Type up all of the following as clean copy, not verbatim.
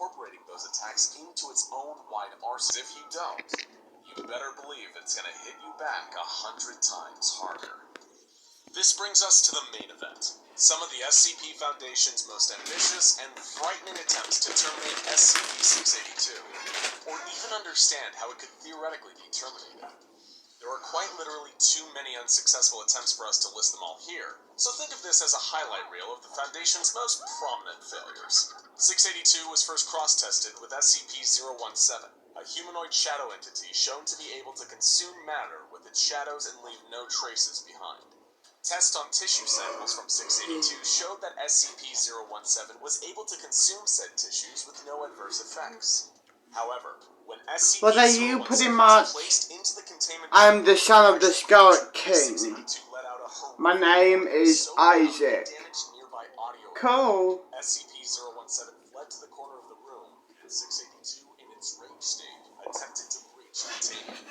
incorporating those attacks into its own wide arsenal. If you don't, you better believe it's gonna hit you back 100 times harder. This brings us to the main event. Some of the SCP Foundation's most ambitious and frightening attempts to terminate SCP-682, or even understand how it could theoretically be terminated. There are quite literally too many unsuccessful attempts for us to list them all here, so think of this as a highlight reel of the Foundation's most prominent failures. 682 was first cross-tested with SCP-017, a humanoid shadow entity shown to be able to consume matter with its shadows and leave no traces behind. Tests on tissue samples from 682 showed that SCP-017 was able to consume said tissues with no adverse effects. However, when SCP-017 was placed into the containment... I'm the son of the Scarlet King. My name is Isaac. Cool. SCP-017 fled to the corner of the room, and 682, in its rage state, attempted to breach containment.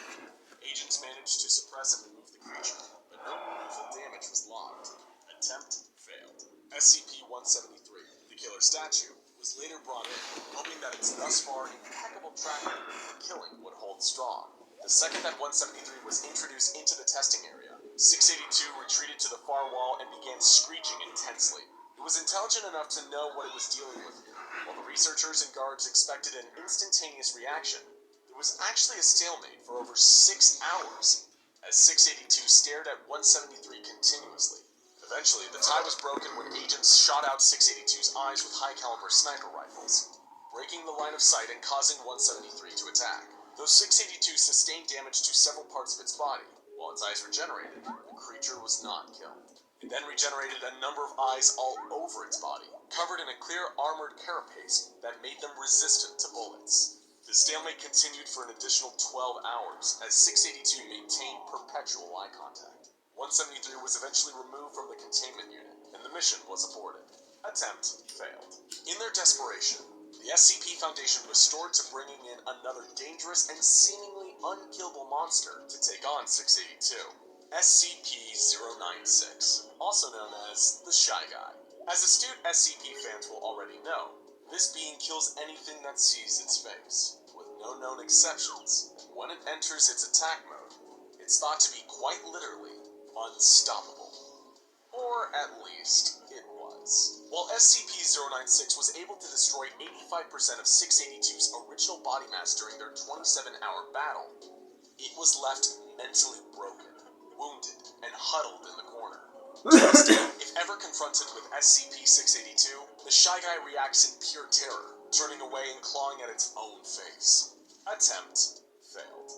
Agents managed to suppress and remove the creature, but no meaningful damage was logged. Attempt failed. SCP-173, the killer statue, was later brought in, hoping that its thus far impeccable track record for killing would hold strong. The second that 173 was introduced into the testing area, 682 retreated to the far wall and began screeching intensely. It was intelligent enough to know what it was dealing with here. While the researchers and guards expected an instantaneous reaction, there was actually a stalemate for over 6 hours, as 682 stared at 173 continuously. Eventually, the tie was broken when agents shot out 682's eyes with high-caliber sniper rifles, breaking the line of sight and causing 173 to attack. Though 682 sustained damage to several parts of its body, while its eyes regenerated, the creature was not killed. It then regenerated a number of eyes all over its body, covered in a clear armored carapace that made them resistant to bullets. The stalemate continued for an additional 12 hours, as 682 maintained perpetual eye contact. 173 was eventually removed from the containment unit, and the mission was aborted. Attempt failed. In their desperation, the SCP Foundation restored to bringing in another dangerous and seemingly unkillable monster to take on 682. SCP-096, also known as the Shy Guy. As astute SCP fans will already know, this being kills anything that sees its face, with no known exceptions, and when it enters its attack mode, it's thought to be quite literally unstoppable. Or at least, it was. While SCP-096 was able to destroy 85% of 682's original body mass during their 27-hour battle, it was left mentally broken, wounded, and huddled in the corner. Still, if ever confronted with SCP-682, the Shy Guy reacts in pure terror, turning away and clawing at its own face. Attempt failed.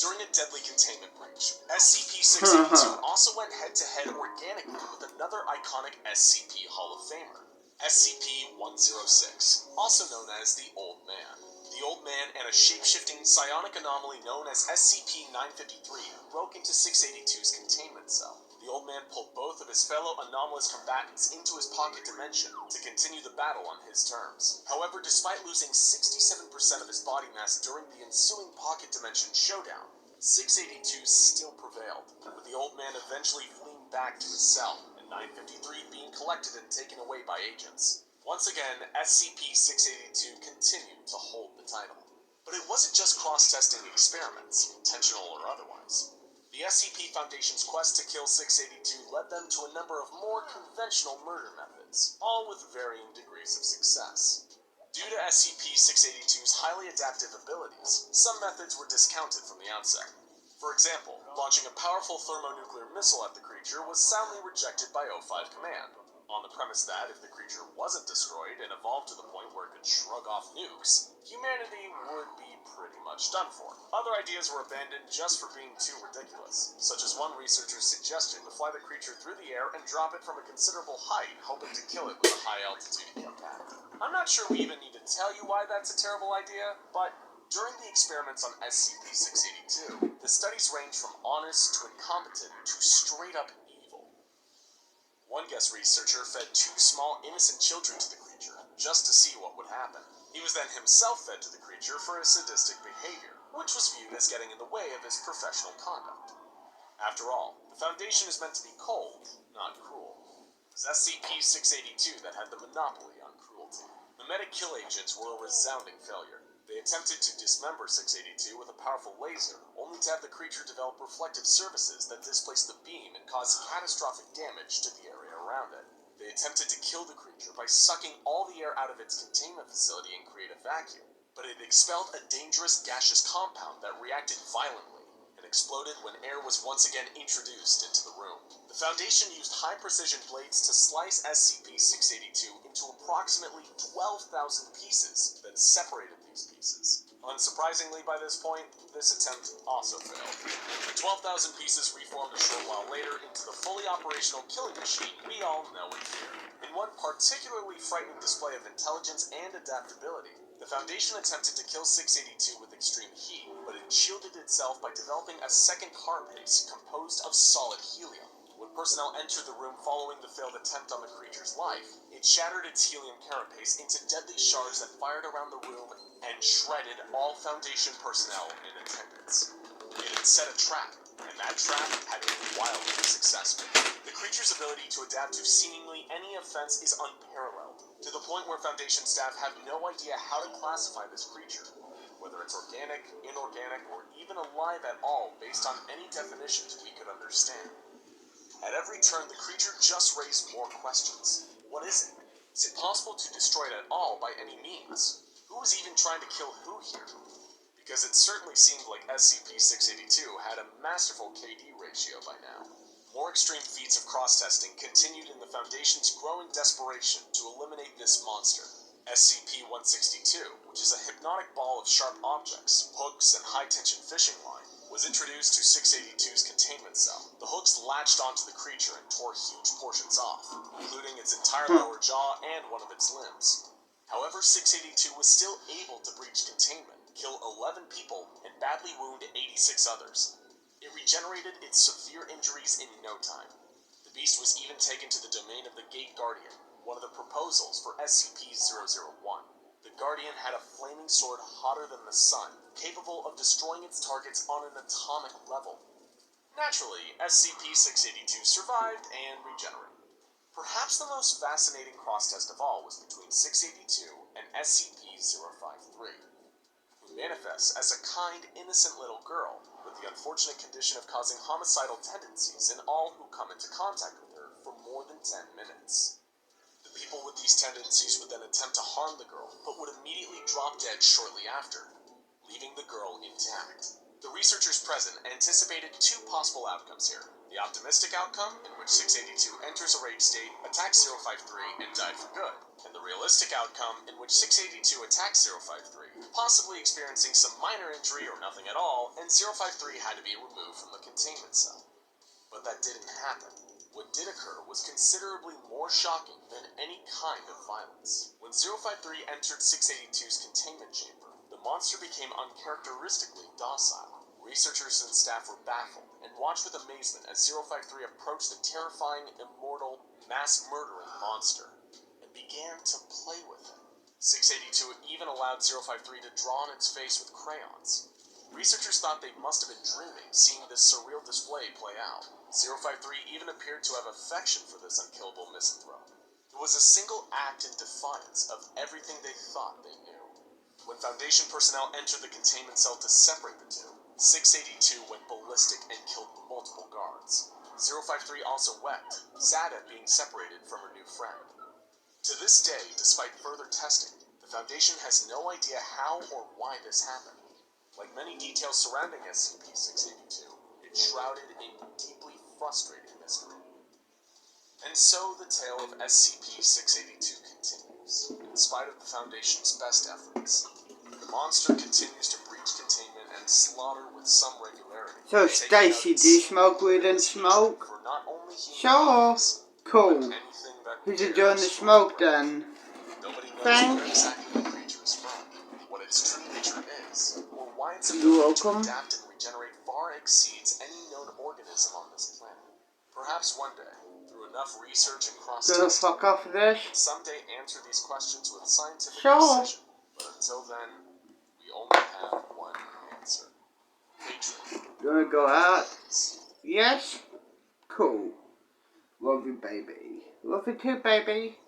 During a deadly containment breach, SCP-682 also went head-to-head organically with another iconic SCP Hall of Famer, SCP-106, also known as the Old Man. The Old Man and a shape-shifting psionic anomaly known as SCP-953 broke into 682's containment cell. The Old Man pulled both of his fellow anomalous combatants into his pocket dimension to continue the battle on his terms. However, despite losing 67% of his body mass during the ensuing pocket dimension showdown, 682 still prevailed, with the Old Man eventually fleeing back to his cell, and 953 being collected and taken away by agents. Once again, SCP-682 continued to hold the title. But it wasn't just cross-testing experiments, intentional or otherwise. The SCP Foundation's quest to kill 682 led them to a number of more conventional murder methods, all with varying degrees of success. Due to SCP-682's highly adaptive abilities, some methods were discounted from the outset. For example, launching a powerful thermonuclear missile at the creature was soundly rejected by O5 Command, on the premise that if the creature wasn't destroyed and evolved to the point where it could shrug off nukes, humanity would be pretty much done for. Other ideas were abandoned just for being too ridiculous, such as one researcher's suggestion to fly the creature through the air and drop it from a considerable height, hoping to kill it with a high-altitude impact. I'm not sure we even need to tell you why that's a terrible idea, but during the experiments on SCP-682, the studies ranged from honest to incompetent to straight-up evil. One guest researcher fed 2 small innocent children to the creature, just to see what would happen. He was then himself fed to the creature for his sadistic behavior, which was viewed as getting in the way of his professional conduct. After all, the Foundation is meant to be cold, not cruel. It was SCP-682 that had the monopoly on cruelty. The Meta-kill agents were a resounding failure. They attempted to dismember 682 with a powerful laser, only to have the creature develop reflective surfaces that displaced the beam and caused catastrophic damage to the area around it. They attempted to kill the creature by sucking all the air out of its containment facility and create a vacuum, but it expelled a dangerous gaseous compound that reacted violently and exploded when air was once again introduced into the room. The Foundation used high-precision blades to slice SCP-682 into approximately 12,000 pieces, then separated these pieces. Unsurprisingly, by this point, this attempt also failed. The 12,000 pieces reformed a short while later into the fully operational killing machine we all know and fear. In one particularly frightening display of intelligence and adaptability, the Foundation attempted to kill 682 with extreme heat, but it shielded itself by developing a second carapace composed of solid helium. When personnel entered the room following the failed attempt on the creature's life, it shattered its helium carapace into deadly shards that fired around the room and shredded all Foundation personnel in attendance. It had set a trap, and that trap had been wildly successful. The creature's ability to adapt to seemingly any offense is unparalleled, to the point where Foundation staff have no idea how to classify this creature, whether it's organic, inorganic, or even alive at all based on any definitions we could understand. At every turn, the creature just raised more questions. What is it? Is it possible to destroy it at all by any means? Who was even trying to kill who here? Because it certainly seemed like SCP-682 had a masterful KD ratio by now. More extreme feats of cross-testing continued in the Foundation's growing desperation to eliminate this monster. SCP-162, which is a hypnotic ball of sharp objects, hooks, and high-tension fishing line, was introduced to 682's containment cell. The hooks latched onto the creature and tore huge portions off, including its entire lower jaw and one of its limbs. However, 682 was still able to breach containment, kill 11 people, and badly wound 86 others. It regenerated its severe injuries in no time. The beast was even taken to the domain of the Gate Guardian, one of the proposals for SCP-001. The Guardian had a flaming sword hotter than the sun, capable of destroying its targets on an atomic level. Naturally, SCP-682 survived and regenerated. Perhaps the most fascinating cross-test of all was between 682 and SCP-053, who manifests as a kind, innocent little girl, with the unfortunate condition of causing homicidal tendencies in all who come into contact with her for more than 10 minutes. The people with these tendencies would then attempt to harm the girl, but would immediately drop dead shortly after, leaving the girl intact. The researchers present anticipated two possible outcomes here. The optimistic outcome, in which 682 enters a rage state, attacks 053, and died for good. And the realistic outcome, in which 682 attacks 053, possibly experiencing some minor injury or nothing at all, and 053 had to be removed from the containment cell. But that didn't happen. What did occur was considerably more shocking than any kind of violence. When 053 entered 682's containment chamber, the monster became uncharacteristically docile. Researchers and staff were baffled and watched with amazement as 053 approached the terrifying, immortal, mass-murdering monster and began to play with it. 682 even allowed 053 to draw on its face with crayons. Researchers thought they must have been dreaming, seeing this surreal display play out. 053 even appeared to have affection for this unkillable misanthrope. It was a single act in defiance of everything they thought they knew. When Foundation personnel entered the containment cell to separate the two, 682 went ballistic and killed multiple guards. 053 also wept, sad at being separated from her new friend. To this day, despite further testing, the Foundation has no idea how or why this happened. Like many details surrounding SCP-682, it's shrouded in deeply frustrating mystery. And so the tale of SCP-682 continues. In spite of the Foundation's best efforts, the monster continues to breach containment and slaughter with some regularity. So Stacy, do you smoke weed and smoke? Sure. Cool. Who's enjoying the smoke then? Thanks. What its true nature is, or why its You're ability to welcome. adapt and regenerate far exceeds any known organism on this planet. Perhaps one day, through enough research and Gonna cross-testing, fuck off of this? someday answer these questions with scientific Sure. precision. But until then, we only have one answer. Hatred. Gonna go out? Yes? Cool. Love you, baby. Love you too, baby.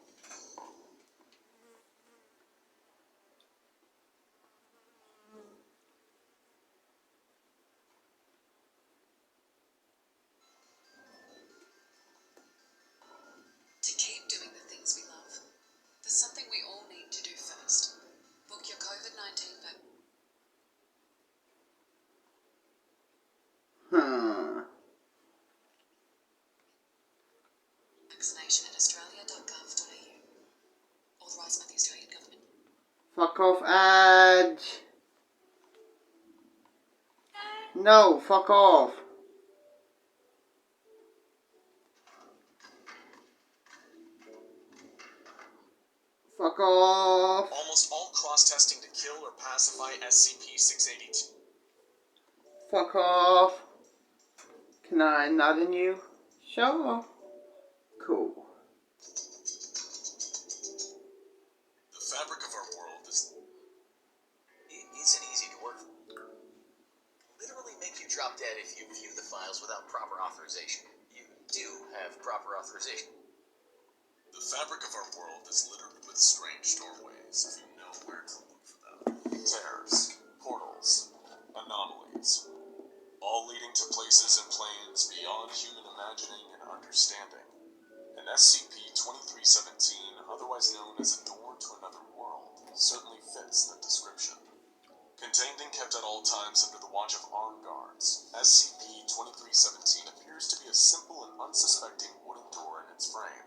Fuck off, Edge. No, fuck off. Fuck off. Almost all cross-testing to kill or pacify SCP-682. Fuck off. Can I nod in you? Sure. Cool. The fabric of our world is... It isn't easy to work. Literally make you drop dead if you view the files without proper authorization. You do have proper authorization. The fabric of our world is littered with strange doorways, if you know where to look for them. Tears, portals, anomalies, all leading to places and planes beyond human imagining and understanding. And SCP-2317, otherwise known as a door to another world, certainly fits that description. Contained and kept at all times under the watch of armed guards, SCP-2317 appears to be a simple and unsuspecting wooden door in its frame.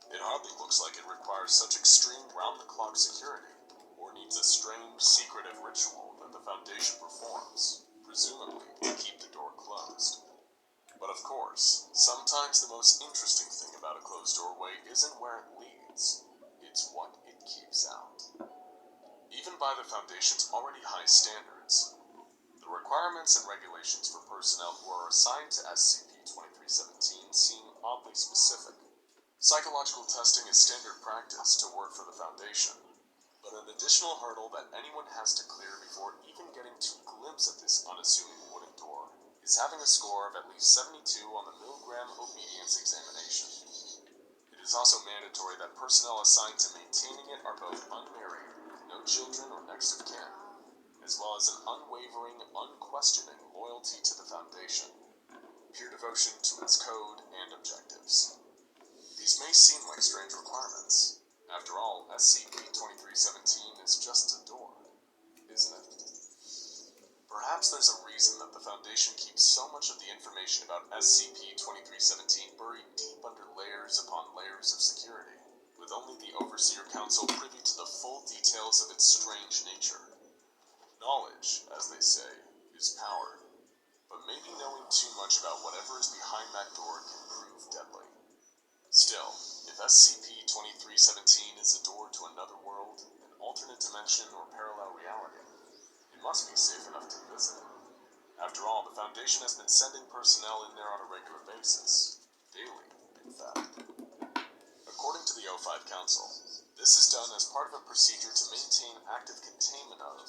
It hardly looks like it requires such extreme round-the-clock security, or needs a strange, secretive ritual that the Foundation performs, presumably to keep the door closed. But of course, sometimes the most interesting thing about a closed doorway isn't where it leads, it's what it keeps out. Even by the Foundation's already high standards, the requirements and regulations for personnel who are assigned to SCP-2317 seem oddly specific. Psychological testing is standard practice to work for the Foundation, but an additional hurdle that anyone has to clear before even getting to a glimpse at this unassuming wooden door is having a score of at least 72 on the Milgram Obedience Examination. It is also mandatory that personnel assigned to maintaining it are both unmarried, no children or next of kin, as well as an unwavering, unquestioning loyalty to the Foundation, pure devotion to its code and objectives. These may seem like strange requirements. After all, SCP-2317 is just a door, isn't it? Perhaps there's a reason that the Foundation keeps so much of the information about SCP-2317 buried deep under layers upon layers of security, with only the Overseer Council privy to the full details of its strange nature. Knowledge, as they say, is power, but maybe knowing too much about whatever is behind that door can prove deadly. Still, if SCP-2317 is a door to another world, an alternate dimension, or parallel reality, it must be safe enough to visit. After all, the Foundation has been sending personnel in there on a regular basis. Daily, in fact. According to the O5 Council, this is done as part of a procedure to maintain active containment of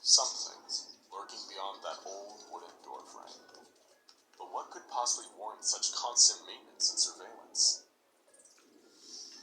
something lurking beyond that old wooden doorframe. But what could possibly warrant such constant maintenance and surveillance?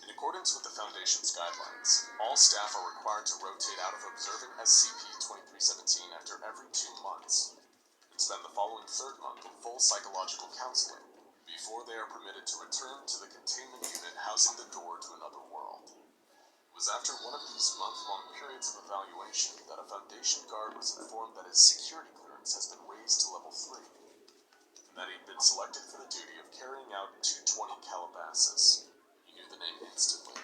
In accordance with the Foundation's guidelines, all staff are required to rotate out of observing SCP-2317 after every 2 months, and spend the following 3rd month in full psychological counseling, before they are permitted to return to the containment unit housing the door to another world. It was after one of these month-long periods of evaluation that a Foundation guard was informed that his security clearance has been raised to level 3, and that he'd been selected for the duty of carrying out 220 Calabasas. He knew the name instantly.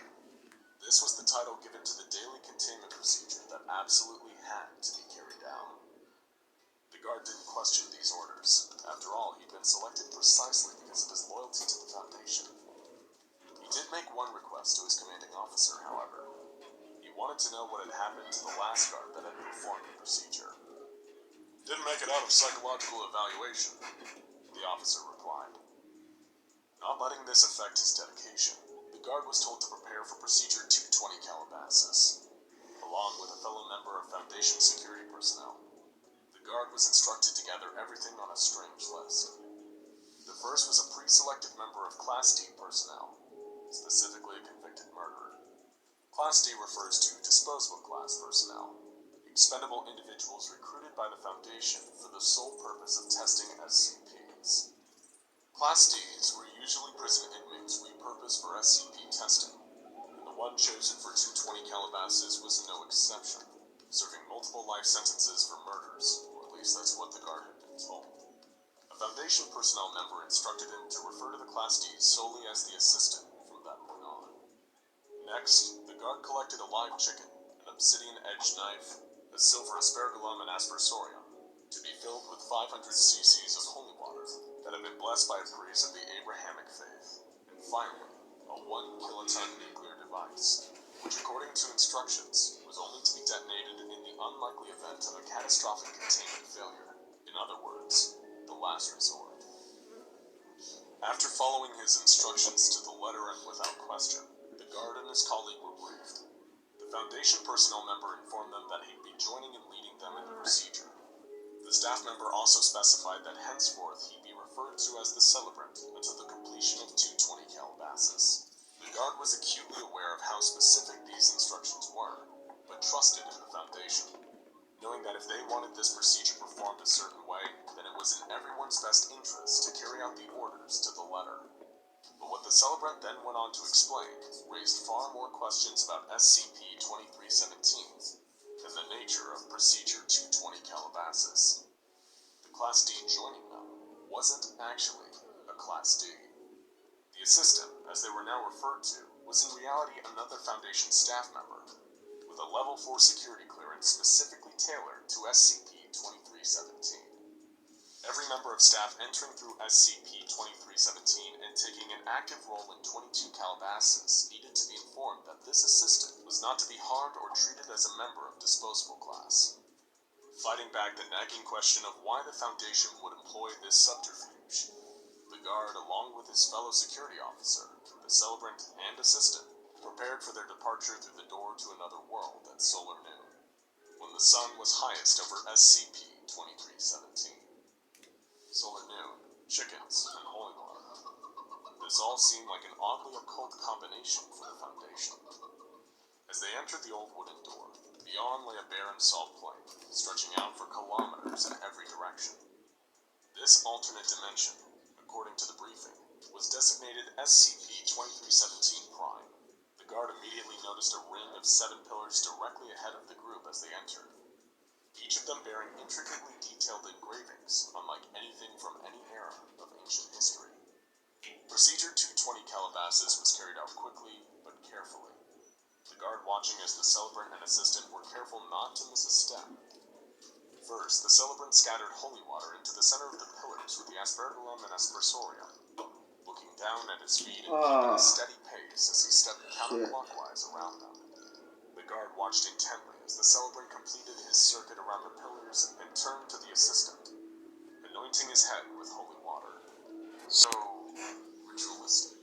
This was the title given to the daily containment procedure that absolutely had to be carried out. The guard didn't question these orders. After all, he'd been selected precisely because of his loyalty to the Foundation. He did make one request to his commanding officer, however. He wanted to know what had happened to the last guard that had performed the procedure. Didn't make it out of psychological evaluation, the officer replied. Not letting this affect his dedication, the guard was told to prepare for procedure 220 Calabasas, along with a fellow member of Foundation security personnel. The guard was instructed to gather everything on a strange list. The first was a pre-selected member of Class D personnel, specifically a convicted murderer. Class D refers to disposable class personnel, expendable individuals recruited by the Foundation for the sole purpose of testing SCPs. Class Ds were usually prison inmates repurposed for SCP testing, and the one chosen for 220 Calabasas was no exception, serving multiple life sentences for murders, or at least that's what the guard had been told. A Foundation personnel member instructed him to refer to the Class Ds solely as the assistant from that point on. Next, the guard collected a live chicken, an obsidian edged knife, a silver aspergillum and aspersorium, to be filled with 500 cc's of holy water that had been blessed by a priest of the Abrahamic faith, and finally, a 1 kiloton nuclear device, which according to instructions was only to be detonated in the unlikely event of a catastrophic containment failure. In other words, the last resort. After following his instructions to the letter and without question, the guard and his colleague were briefed. The Foundation personnel member informed them that he'd be joining and leading them in the procedure. The staff member also specified that henceforth he'd be referred to as the Celebrant until the completion of 220 Calabasas. The guard was acutely aware of how specific these instructions were, but trusted in the Foundation, knowing that if they wanted this procedure performed a certain way, then it was in everyone's best interest to carry out the orders to the letter. But what the Celebrant then went on to explain raised far more questions about SCP-2317 than the nature of Procedure 220 Calabasas. The Class D joining them wasn't actually a Class D. The Assistant, as they were now referred to, was in reality another Foundation staff member, with a Level 4 security clearance specifically tailored to SCP-2317. Every member of staff entering through SCP-2317 and taking an active role in 22 Calabasas needed to be informed that this assistant was not to be harmed or treated as a member of disposable class. Fighting back the nagging question of why the Foundation would employ this subterfuge, the guard, along with his fellow security officer, the Celebrant, and assistant, prepared for their departure through the door to another world at solar noon, when the sun was highest over SCP-2317. Solar noon, chickens, and holy water. This all seemed like an oddly occult combination for the Foundation. As they entered the old wooden door, beyond lay a barren salt plain, stretching out for kilometers in every direction. This alternate dimension, according to the briefing, was designated SCP-2317 Prime. The guard immediately noticed a ring of 7 pillars directly ahead of the group as they entered, each of them bearing intricately detailed engravings, unlike anything from any era of ancient history. Procedure 220 Calabasas was carried out quickly, but carefully. The guard watching as the Celebrant and assistant were careful not to miss a step. First, the Celebrant scattered holy water into the center of the pillars with the aspergillum and aspersorium, looking down at his feet and keeping a steady pace as he stepped counterclockwise around them. The guard watched intently as the Celebrant completed his circuit around the pillars and turned to the assistant, anointing his head with holy water. So ritualistic,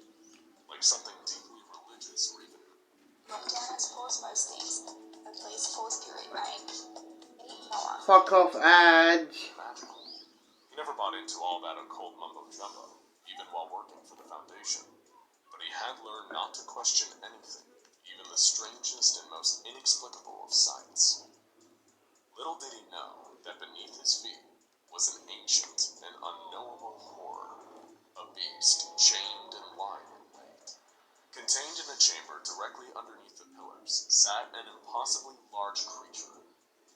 like something deeply religious or even... Montana's holds most things. A place full of spirit, right? Fuck off, Edge. magical. He never bought into all that occult mumbo-jumbo, even while working for the Foundation. But he had learned not to question anything, even the strangest and most inexplicable of sights. Little did he know that beneath his feet was an ancient and unknowable horror, a beast chained and lying in wait. Contained in a chamber directly underneath the pillars sat an impossibly large creature,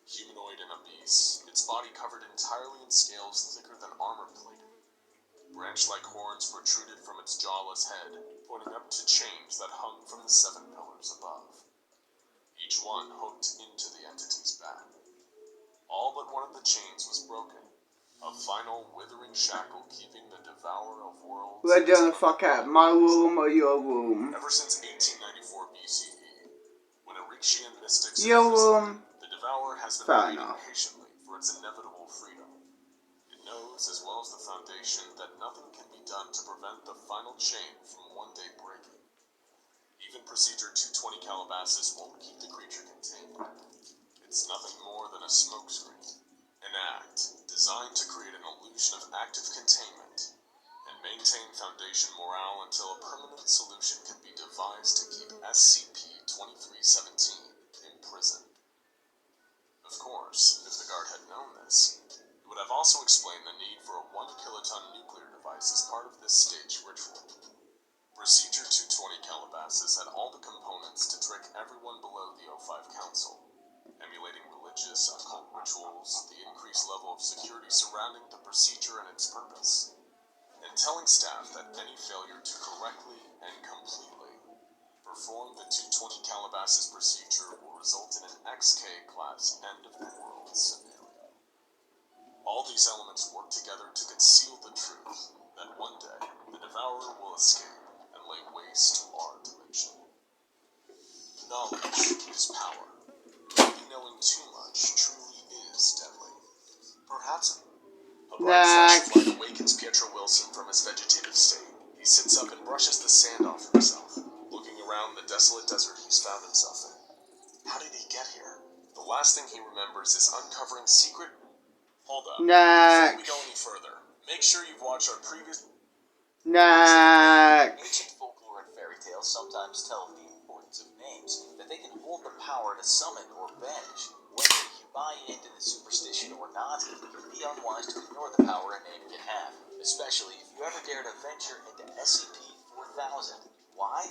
humanoid and obese, its body covered entirely in scales thicker than armor-plated. Branch-like horns protruded from its jawless head, pointing up to chains that hung from the 7 pillars above. Each one hooked into the entity's back. All but one of the chains was broken, a final withering shackle keeping the devourer of worlds... We're gonna fuck out my room or your room. Ever since 1894 BCE, when Erechian mystics... Your room. The devourer has been Fair waiting enough. patiently for its inevitable freedom. It knows, as well as the Foundation, that nothing can be done to prevent the final chain from one day breaking. Even Procedure 220 Calabasas won't keep the creature contained. It's nothing more than a smokescreen, an act designed to create an illusion of active containment and maintain Foundation morale until a permanent solution can be devised to keep SCP-2317 imprisoned. Of course, if the guard had known this, it would have also explained the need for a 1 kiloton nuclear device as part of this stage ritual. Procedure 220 Calabasas had all the components to trick everyone below the O5 Council, emulating religious occult rituals, the increased level of security surrounding the procedure and its purpose, and telling staff that any failure to correctly and completely perform the 220 Calabasas procedure will result in an these elements work together to conceal the truth that one day the Devourer will escape and lay waste to our dimension. Knowledge is power. Maybe knowing too much truly is deadly. Perhaps a bright flashlight awakens Pietro Wilson from his vegetative state. He sits up and brushes the sand off himself, looking around the desolate desert he's found himself in. How did he get here? The last thing he remembers is uncovering secret... Hold up. Before we go any further, make sure you've watched our previous... Ancient folklore and fairy tales sometimes tell of the importance of names, that they can hold the power to summon or banish. Whether you buy into the superstition or not, it would be unwise to ignore the power a name can have, especially if you ever dare to venture into SCP-4000. Why?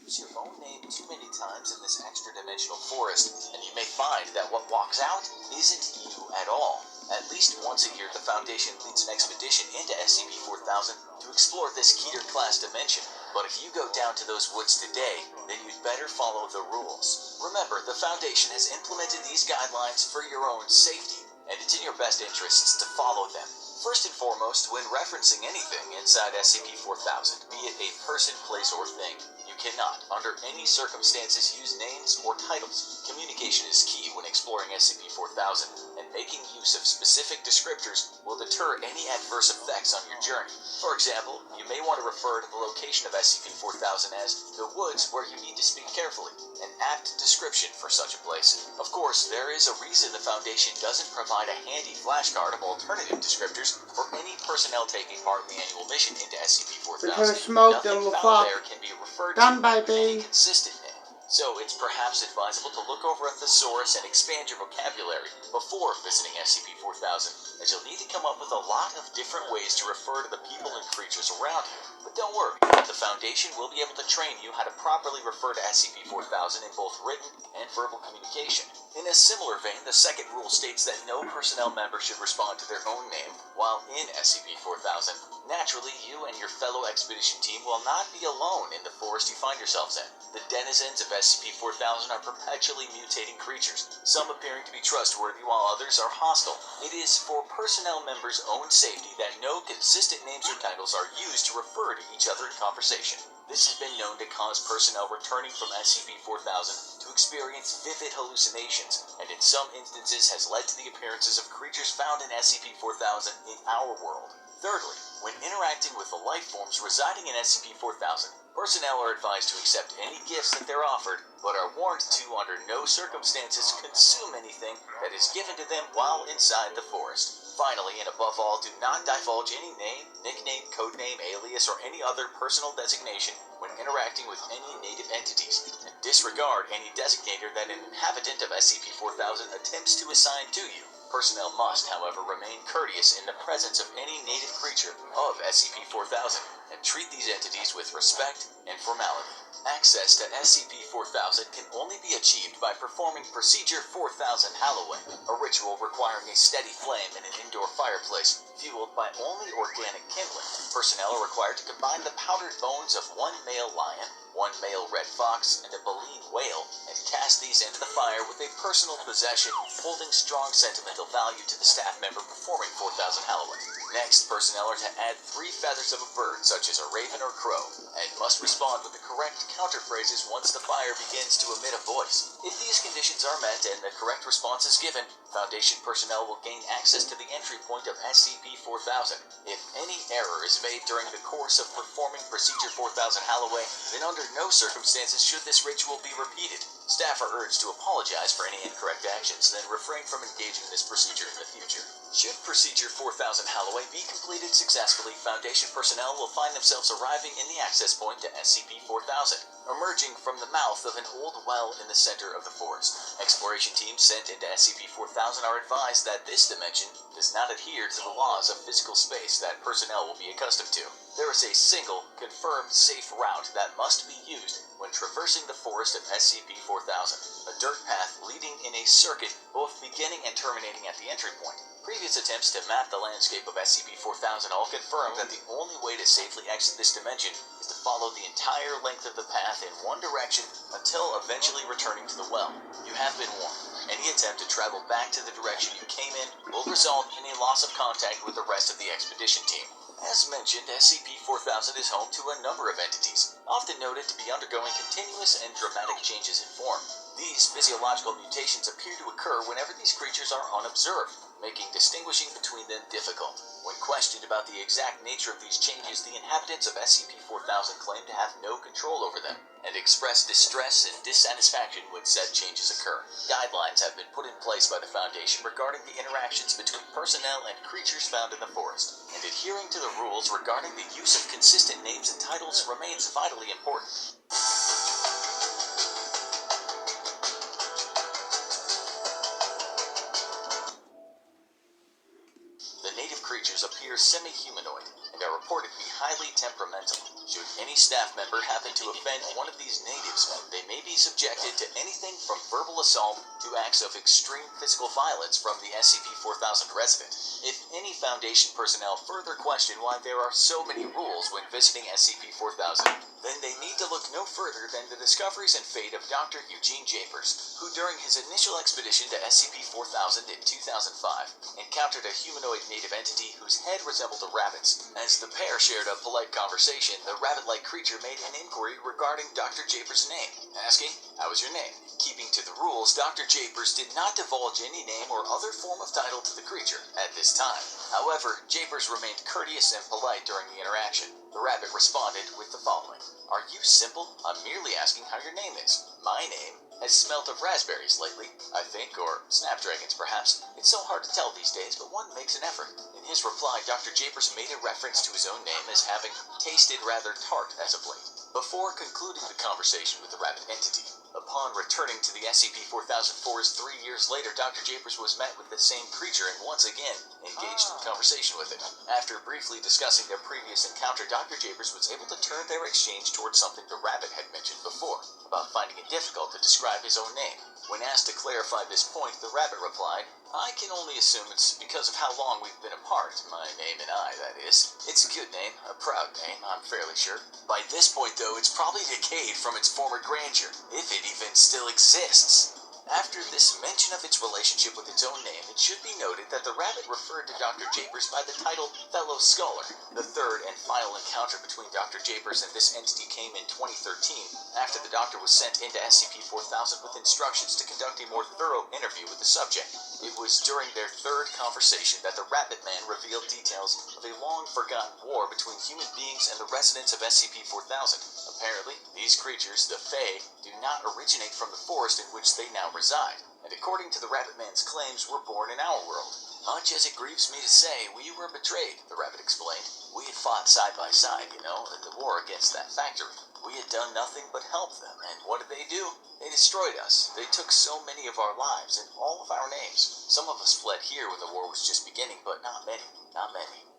Use your own name too many times in this extra-dimensional forest, and you may find that what walks out isn't you at all. At least once a year, the Foundation leads an expedition into SCP-4000 to explore this Keter-class dimension. But if you go down to those woods today, then you'd better follow the rules. Remember, the Foundation has implemented these guidelines for your own safety, and it's in your best interests to follow them. First and foremost, when referencing anything inside SCP-4000, be it a person, place, or thing, you cannot, under any circumstances, use names or titles. Communication is key when exploring SCP-4000, and making use of specific descriptors will deter any adverse effects on your journey. For example, you may want to refer to the location of SCP-4000 as the woods where you need to speak carefully, an apt description for such a place. Of course, there is a reason the Foundation doesn't provide a handy flashcard of alternative descriptors for any personnel taking part in the annual mission into SCP-4000. Nothing found there can be referred to with any consistent name. So it's perhaps advisable to look over a thesaurus and expand your vocabulary before visiting SCP-4000, as you'll need to come up with a lot of different ways to refer to the people and creatures around you. But don't worry, the Foundation will be able to train you how to properly refer to SCP-4000 in both written and verbal communication. In a similar vein, the second rule states that no personnel member should respond to their own name while in SCP-4000. Naturally, you and your fellow expedition team will not be alone in the forest you find yourselves in. The denizens of SCP-4000 are perpetually mutating creatures, some appearing to be trustworthy while others are hostile. It is for personnel members' own safety that no consistent names or titles are used to refer to each other in conversation. This has been known to cause personnel returning from SCP-4000 to experience vivid hallucinations, and in some instances has led to the appearances of creatures found in SCP-4000 in our world. Thirdly, when interacting with the life forms residing in SCP-4000, personnel are advised to accept any gifts that they're offered, but are warned to, under no circumstances, consume anything that is given to them while inside the forest. Finally, and above all, do not divulge any name, nickname, codename, alias, or any other personal designation when interacting with any native entities, and disregard any designator that an inhabitant of SCP-4000 attempts to assign to you. Personnel must, however, remain courteous in the presence of any native creature of SCP-4000, and treat these entities with respect and formality. Access to SCP-4000 can only be achieved by performing Procedure 4000 Halloween, a ritual requiring a steady flame in an indoor fireplace, fueled by only organic kindling. Personnel are required to combine the powdered bones of one male lion, one male red fox, and a baleen whale, and cast these into the fire with a personal possession holding strong sentimental value to the staff member performing 4000 Halloween. Next, personnel are to add 3 feathers of a bird, such as a raven or crow, and must respond with the correct counterphrases once the fire begins to emit a voice. If these conditions are met and the correct response is given, Foundation personnel will gain access to the entry point of SCP-4000. If any error is made during the course of performing Procedure 4000 Halloween, then under no circumstances should this ritual be repeated. Staff are urged to apologize for any incorrect actions, then refrain from engaging in this procedure in the future. Should Procedure 4000 Halloween be completed successfully, Foundation personnel will find themselves arriving in the access point to SCP-4000, emerging from the mouth of an old well in the center of the forest. Exploration teams sent into SCP-4000 are advised that this dimension does not adhere to the laws of physical space that personnel will be accustomed to. There is a single, confirmed safe route that must be used when traversing the forest of SCP-4000, a dirt path leading in a circuit both beginning and terminating at the entry point. Previous attempts to map the landscape of SCP-4000 all confirm that the only way to safely exit this dimension is to follow the entire length of the path in one direction until eventually returning to the well. You have been warned. Any any attempt to travel back to the direction you came in will result in a loss of contact with the rest of the expedition team. As mentioned, SCP-4000 is home to a number of entities, often noted to be undergoing continuous and dramatic changes in form. These physiological mutations appear to occur whenever these creatures are unobserved, making distinguishing between them difficult. When questioned about the exact nature of these changes, the inhabitants of SCP-4000 claim to have no control over them, and express distress and dissatisfaction when said changes occur. Guidelines have been put in place by the Foundation regarding the interactions between personnel and creatures found in the forest, and adhering to the rules regarding the use of consistent names and titles remains vitally important. The native creatures appear semi-humanoid and are reported to be highly temperamental. Should any staff member happen to offend one of these natives, they may be subjected to anything from verbal assault to acts of extreme physical violence from the SCP-4000 resident. If any Foundation personnel further question why there are so many rules when visiting SCP-4000, then they need to look no further than the discoveries and fate of Dr. Eugene Japers, who during his initial expedition to SCP-4000 in 2005 encountered a humanoid native entity whose head resembled a rabbit's. As the pair shared a polite conversation, the rabbit-like creature made an inquiry regarding Dr. Japers' name, asking, "How is your name?" Keeping to the rules, Dr. Japers did not divulge any name or other form of title to the creature at this time. However, Japers remained courteous and polite during the interaction. The rabbit responded with the following: "Are you simple? I'm merely asking how your name is. My name has smelt of raspberries lately, I think, or snapdragons perhaps. It's so hard to tell these days, but one makes an effort." In his reply, Dr. Japers made a reference to his own name as having tasted rather tart as of late, before concluding the conversation with the rabbit entity. Upon returning to the SCP-4000 forest 3 years later, Dr. Japers was met with the same creature and once again engaged in conversation with it. After briefly discussing their previous encounter, Dr. Japers was able to turn their exchange towards something the rabbit had mentioned before, about finding it difficult to describe his own name. When asked to clarify this point, the rabbit replied, "I can only assume it's because of how long we've been apart. My name and I, that is. It's a good name, a proud name, I'm fairly sure. By this point, though, it's probably decayed from its former grandeur, if it even still exists." After this mention of its relationship with its own name, it should be noted that the rabbit referred to Dr. Japers by the title Fellow Scholar. The third and final encounter between Dr. Japers and this entity came in 2013, after the doctor was sent into SCP-4000 with instructions to conduct a more thorough interview with the subject. It was during their third conversation that the Rabbit Man revealed details of a long-forgotten war between human beings and the residents of SCP-4000. Apparently, these creatures, the Fae, do not originate from the forest in which they now reside, and according to the Rabbit Man's claims, were born in our world. "Much as it grieves me to say, we were betrayed," the rabbit explained. "We had fought side by side, at the war against that factory. We had done nothing but help them, and what did they do? They destroyed us. They took so many of our lives and all of our names. Some of us fled here when the war was just beginning, but not many.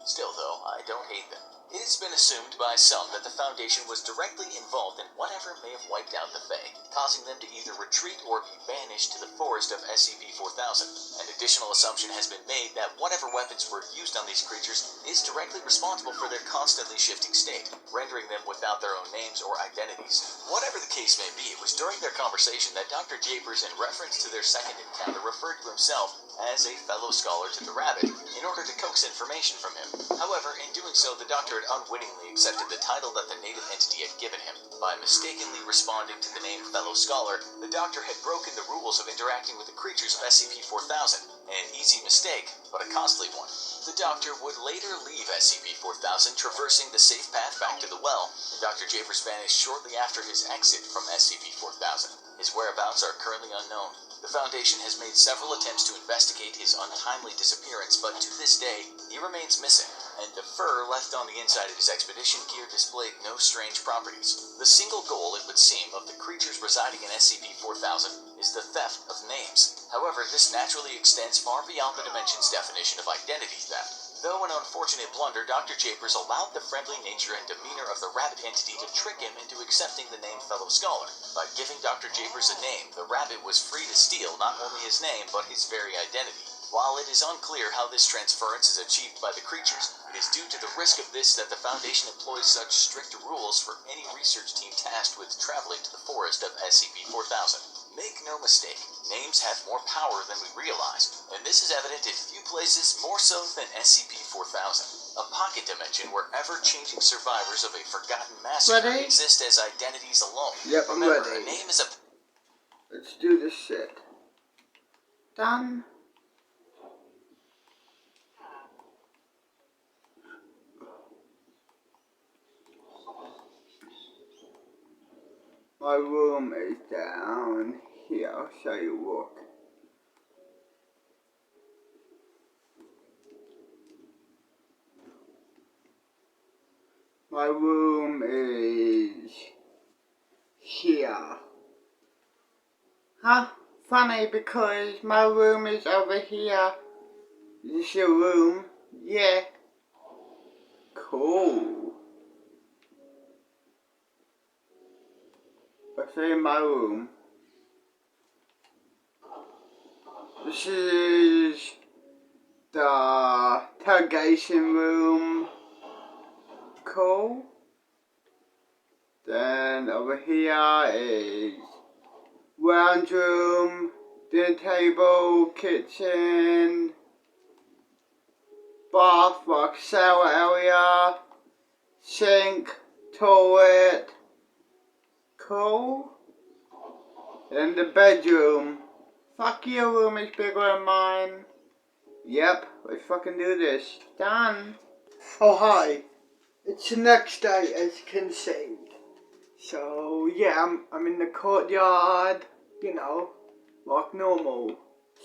Still, though, I don't hate them. It has been assumed by some that the Foundation was directly involved in whatever may have wiped out the Fae, causing them to either retreat or be banished to the forest of SCP-4000. An additional assumption has been made that whatever weapons were used on these creatures is directly responsible for their constantly shifting state, rendering them without their own names or identities. Whatever the case may be, it was during their conversation that Dr. Japers, in reference to their second encounter, referred to himself as a fellow scholar to the rabbit in order to coax information from him. However, in doing so, the doctor had unwittingly accepted the title that the native entity had given him. By mistakenly responding to the name fellow scholar, the doctor had broken the rules of interacting with the creatures of SCP-4000, an easy mistake, but a costly one. The doctor would later leave SCP-4000, traversing the safe path back to the well, and Dr. Japers vanished shortly after his exit from SCP-4000. His whereabouts are currently unknown. The Foundation has made several attempts to investigate his untimely disappearance, but to this day, he remains missing, and the fur left on the inside of his expedition gear displayed no strange properties. The single goal, it would seem, of the creatures residing in SCP-4000 is the theft of names. However, this naturally extends far beyond the Dimension's definition of identity theft. Though an unfortunate blunder, Dr. Japers allowed the friendly nature and demeanor of the rabbit entity to trick him into accepting the name fellow scholar. By giving Dr. Japers a name, the rabbit was free to steal not only his name, but his very identity. While it is unclear how this transference is achieved by the creatures, it is due to the risk of this that the Foundation employs such strict rules for any research team tasked with traveling to the forest of SCP-4000. Make no mistake, names have more power than we realize, and this is evident in few places more so than SCP-4000, a pocket dimension where ever-changing survivors of a forgotten massacre Ready? exist as identities alone. Yep, I'm Remember, ready. a name is a... Let's do this shit. Done. My room is down here. I'll show you what. My room is here. Huh? Funny because my room is over here. Is this your room? Yeah. Cool. I'll show you my room. This is the interrogation room. Cool. Then over here is lounge room, dinner table, kitchen, bath, like shower area, sink, toilet. Cool. And the bedroom. Fuck, your room is bigger than mine. Yep, let's fucking do this. Done. Oh hi. It's the next day, as you can see. So yeah, I'm in the courtyard, you know, like normal.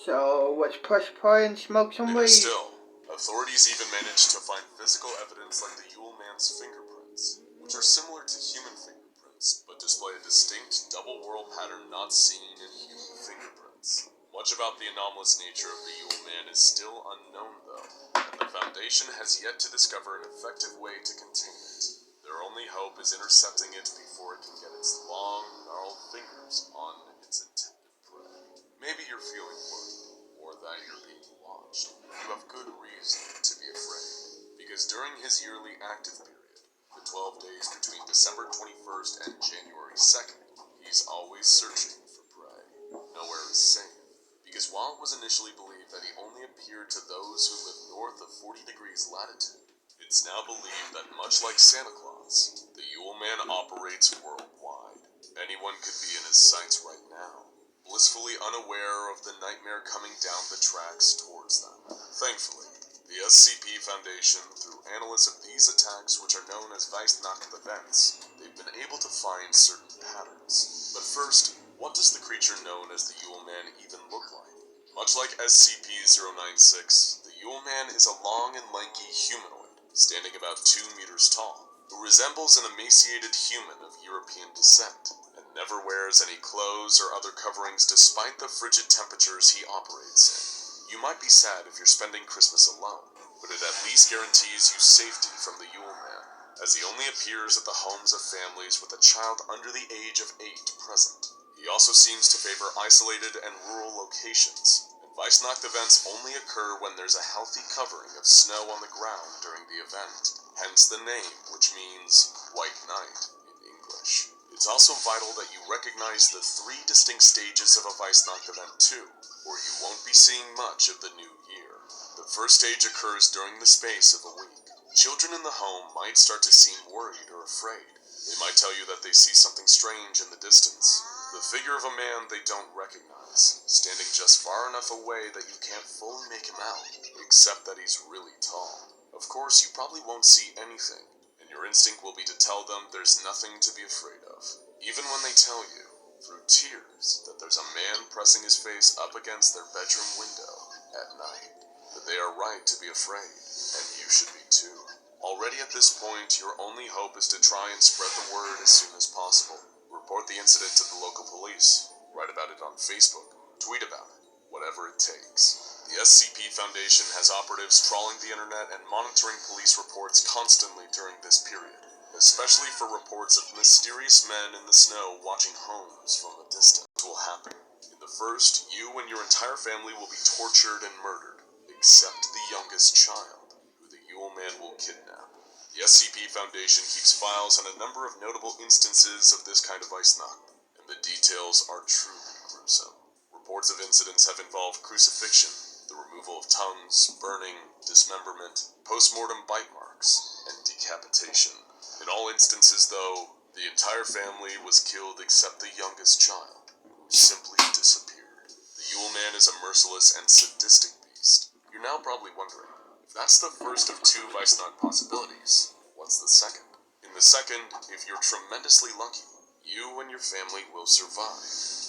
So let's press play and smoke some weed. Still, authorities even managed to find physical evidence like the Yule Man's fingerprints, which are similar to human fingerprints, but display a distinct double whorl pattern not seen in human fingerprints. Much about the anomalous nature of the Yule Man is still unknown, though, and the Foundation has yet to discover an effective way to contain it. Their only hope is intercepting it before it can get its long, gnarled fingers on its intended prey. Maybe you're feeling worried, or that you're being watched. You have good reason to be afraid, because during his yearly active period, the 12 days between December 21st and January 2nd, he's always searching for prey. Nowhere is safe, because while it was initially believed that he only appeared to those who live north of 40 degrees latitude, it's now believed that much like Santa Claus, the Yule Man operates worldwide. Anyone could be in his sights right now, blissfully unaware of the nightmare coming down the tracks towards them. Thankfully, the SCP Foundation, through analysis of these attacks, which are known as Weissnacht events, they've been able to find certain patterns. But first, what does the creature known as the Yule Man even look like? Much like SCP-096, the Yule Man is a long and lanky humanoid, standing about 2 meters tall, who resembles an emaciated human of European descent, and never wears any clothes or other coverings despite the frigid temperatures he operates in. You might be sad if you're spending Christmas alone, but it at least guarantees you safety from the Yule Man, as he only appears at the homes of families with a child under the age of 8 present. He also seems to favor isolated and rural locations, and Weissnacht events only occur when there's a healthy covering of snow on the ground during the event, hence the name, which means White Night in English. It's also vital that you recognize the 3 distinct stages of a Weissnacht event too, or you won't be seeing much of the new year. The first stage occurs during the space of a week. Children in the home might start to seem worried or afraid. They might tell you that they see something strange in the distance. The figure of a man they don't recognize, standing just far enough away that you can't fully make him out, except that he's really tall. Of course, you probably won't see anything, and your instinct will be to tell them there's nothing to be afraid of. Even when they tell you, through tears, that there's a man pressing his face up against their bedroom window at night, that they are right to be afraid, and you should be too. Already at this point, your only hope is to try and spread the word as soon as possible. Report the incident to the local police, write about it on Facebook, tweet about it, whatever it takes. The SCP Foundation has operatives trawling the internet and monitoring police reports constantly during this period, especially for reports of mysterious men in the snow watching homes from a distance. What will happen? In the first, you and your entire family will be tortured and murdered, except the youngest child, who the Yule Man will kidnap. The SCP Foundation keeps files on a number of notable instances of this kind of Weissnacht, and the details are truly grim. gruesome. Reports of incidents have involved crucifixion, the removal of tongues, burning, dismemberment, post-mortem bite marks, and decapitation. In all instances, though, the entire family was killed except the youngest child, who simply disappeared. The Yule Man is a merciless and sadistic beast. You're now probably wondering, if that's the first of two Weisnot possibilities, what's the second? In the second, if you're tremendously lucky, you and your family will survive,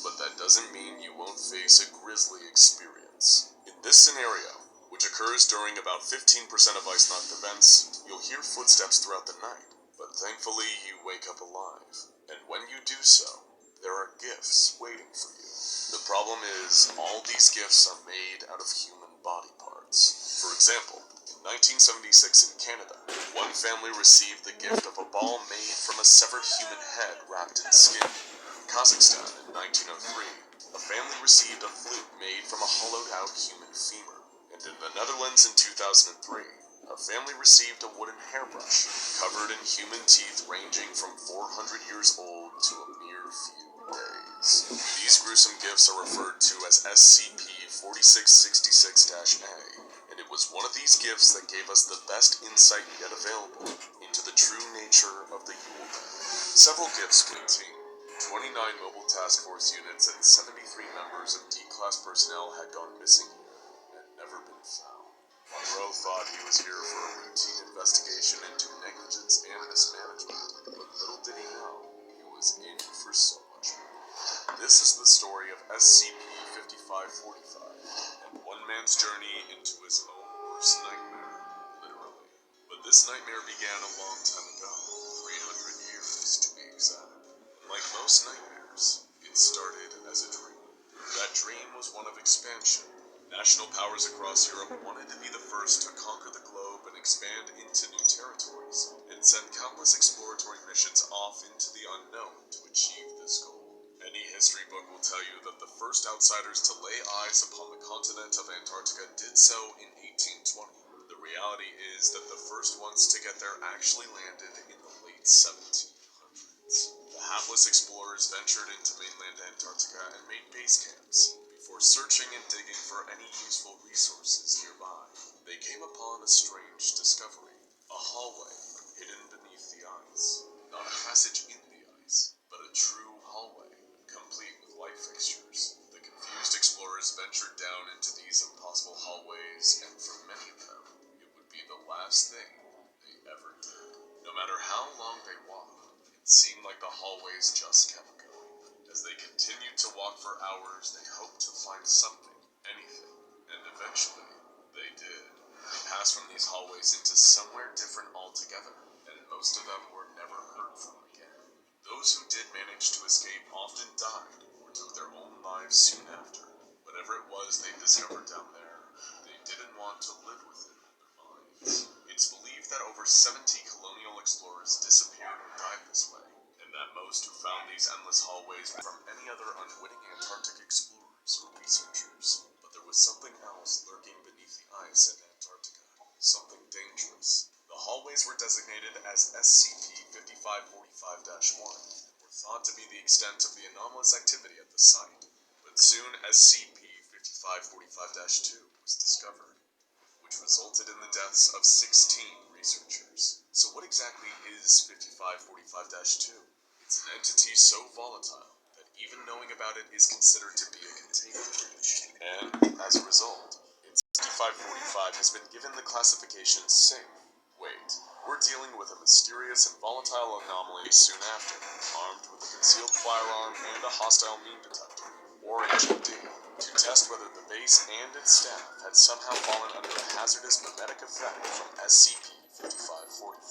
but that doesn't mean you won't face a grisly experience. In this scenario, which occurs during about 15% of Weisnot events, you'll hear footsteps throughout the night, but thankfully you wake up alive, and when you do so, there are gifts waiting for you. The problem is, all these gifts are made out of human body parts. For example, in 1976 in Canada, one family received the gift of a ball made from a severed human head wrapped in skin. In Kazakhstan in 1903, a family received a flute made from a hollowed-out human femur. And in the Netherlands in 2003, a family received a wooden hairbrush covered in human teeth ranging from 400 years old to a mere few days. These gruesome gifts are referred to as SCP-4666-A, and it was one of these gifts that gave us the best insight yet available into the true nature of the Yule Man. Several gifts contain 29 mobile task force units and 73 members of D-class personnel had gone missing here and never been found. Monroe thought he was here for a routine investigation into negligence and mismanagement, but little did he know he was in for so much more. This is the story of SCP-5545, and one man's journey into his own worst nightmare, literally. But this nightmare began a long time ago, 300 years to be exact. Like most nightmares, it started as a dream. That dream was one of expansion. National powers across Europe wanted to be the first to conquer the globe and expand into new territories, and send countless exploratory missions off into the unknown to achieve this goal. Any history book will tell you that the first outsiders to lay eyes upon the continent of Antarctica did so in 1820. The reality is that the first ones to get there actually landed in the late 1700s. The hapless explorers ventured into mainland Antarctica and made base camps. Before searching and digging for any useful resources nearby, they came upon a strange discovery. A hallway hidden beneath the ice. Not a passage in the ice, but a true hallway, complete with light fixtures. The confused explorers ventured down into these impossible hallways, and for many of them, it would be the last thing they ever did. No matter how long they walked, it seemed like the hallways just kept going. As they continued to walk for hours, they hoped to find something, anything, and eventually, they did. They passed from these hallways into somewhere different altogether, and most of them were never heard from again. Those who did manage to escape often died or took their own lives soon after. Whatever it was they discovered down there, they didn't want to live with it in their minds. It's believed that over 70 colonial explorers disappeared or died this way, and that most who found these endless hallways were from any other unwitting Antarctic explorers or researchers. But there was something else lurking beneath the ice in Antarctica, something dangerous. The hallways were designated as SCP-5545-1 and were thought to be the extent of the anomalous activity at the site. But soon SCP-5545-2 was discovered, which resulted in the deaths of 16 researchers. So what exactly is 5545-2? It's an entity so volatile that even knowing about it is considered to be a containment breach. And, as a result, 5545 has been given the classification safe. Wait, we're dealing with a mysterious and volatile anomaly soon after, armed with a concealed firearm and a hostile meme detector, or HMD, to test whether the base and its staff had somehow fallen under a hazardous mimetic effect from SCP-5545.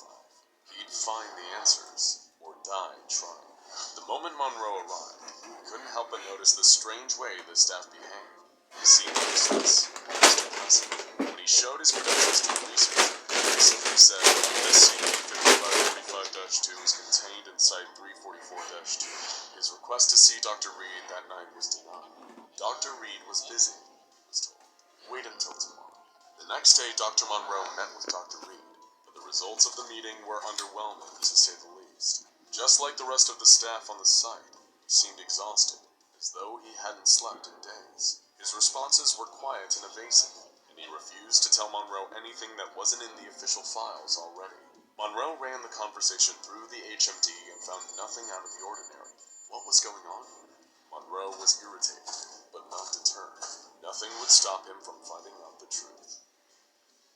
He'd find the answers, or die trying. The moment Monroe arrived, he couldn't help but notice the strange way the staff behaved. He seemed useless, almost impressive. When he showed his credentials to the researcher, he simply said, SCP-5545-2 is contained in Site 344-2. His request to see Dr. Reed that night was denied. Dr. Reed was busy, he was told. Wait until tomorrow. The next day, Dr. Monroe met with Dr. Reed, but the results of the meeting were underwhelming, to say the least. Just like the rest of the staff on the site, he seemed exhausted, as though he hadn't slept in days. His responses were quiet and evasive, and he refused to tell Monroe anything that wasn't in the official files already. Monroe ran the conversation through the HMD and found nothing out of the ordinary. What was going on here? Monroe was irritated, but not deterred. Nothing would stop him from finding out the truth.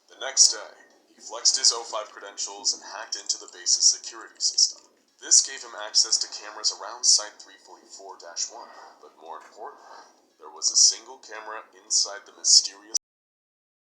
The next day, he flexed his O5 credentials and hacked into the base's security system. This gave him access to cameras around Site 344-1, but more importantly, there was a single camera inside the mysterious